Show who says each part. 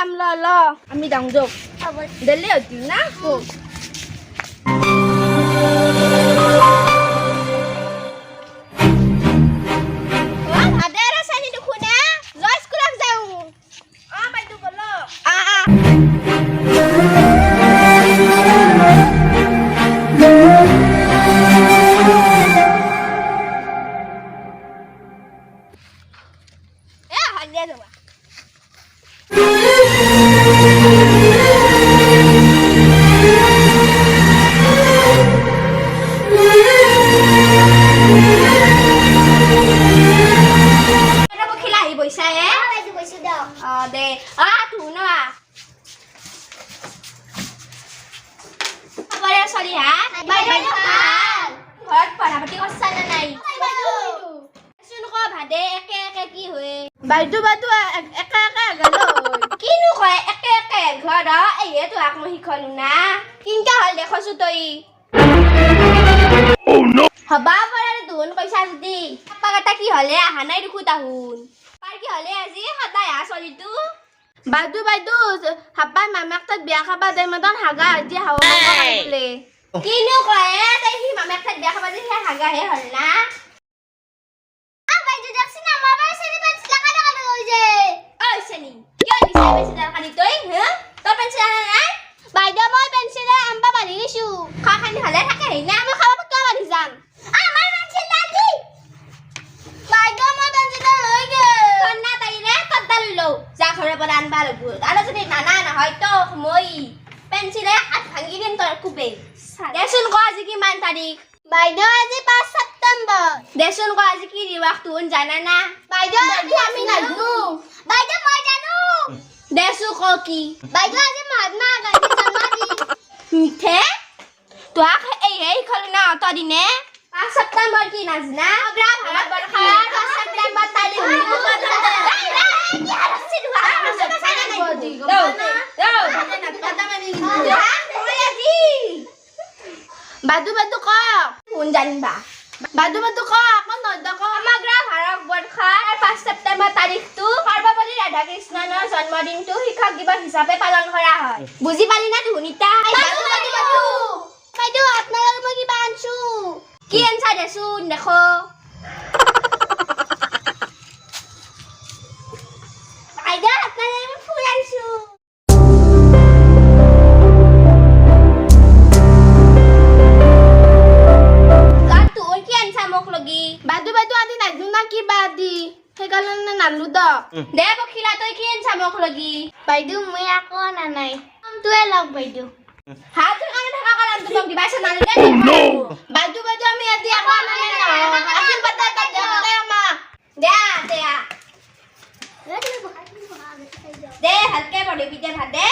Speaker 1: তাম ল আমি যাওঁ যোগ দিল্লী হতি না বাইদু বাইদু একা একা গেল কিনো কয় একে একে ঘৰ এইহে তো আক মই শিখলো না কিনকা হল দেখছো তই ও নো হবা পৰাৰ দুন কৈছা যদি পাগাটা কি হলে আহা নাই দেখু তাহুন পাৰ কি হলে আজি সদায় আ চলিটো বাইদু বাইদু হাপাই মামাক তাত বিয়া খাবা দে মদন হাগা আজি হাওয়া মাৰিলে কিনো কয় তাই হি মামাক তাত বিয়া খাবা যে হাগা হে হল না দেচোন ক আজি কিমান তাৰিখ বাইদেউ আজি 5 সেপ্টেম্বৰ দেচোন ক আজি কি দিৱাস তুন জানা না বাইদেউ আজি আমি নাজনো বাইদেউ মই জানো দেচো ক কি বাইদেউ আজি মহাত্মা গান্ধী জন্মদিন মিঠে তোক এই খল না অত দিনে 5 সেপ্টেম্বৰ কি নাজনা অগ্ৰা ভাৰত বৰ্ষা 5 সেপ্টেম্বৰ তাৰিখ বাদু বাদু ক কোন জানিবা বাদু বাদু ক আকো নদ ক সমগ্ৰ ভাৰত বৰ্ষৰ 5 সেপ্টেম্বৰ তাৰিখটো সৰ্বপল্লী ৰাধা কৃষ্ণৰ জন্মদিনটো শিক্ষক দিৱস হিচাপে পালন কৰা হয় বুজি পালি না ধুনিতা বাদু বাদু বাদু বাইদেউ আপোনালোক মই কিবা আনছো কি আনছা দেচোন দেখো বাইদেউ আপোনালোক ফুল আনছো বাদু বাদু আদি নাজনো না কি বাদি সেইকাৰণে নানলো দ দে বখিলা তই কি আনছা মোক লগি বাইদু মই আকো না নাই তুই লগ বাইদু হাত কানে থাকা কালাম তো তুমি বাইছা নালে দে বাইদু বাইদু আমি আদি আকো না নাই আসল বাতা তা দে আমা দে দে দে হালকে বডি পিতে ভাত দে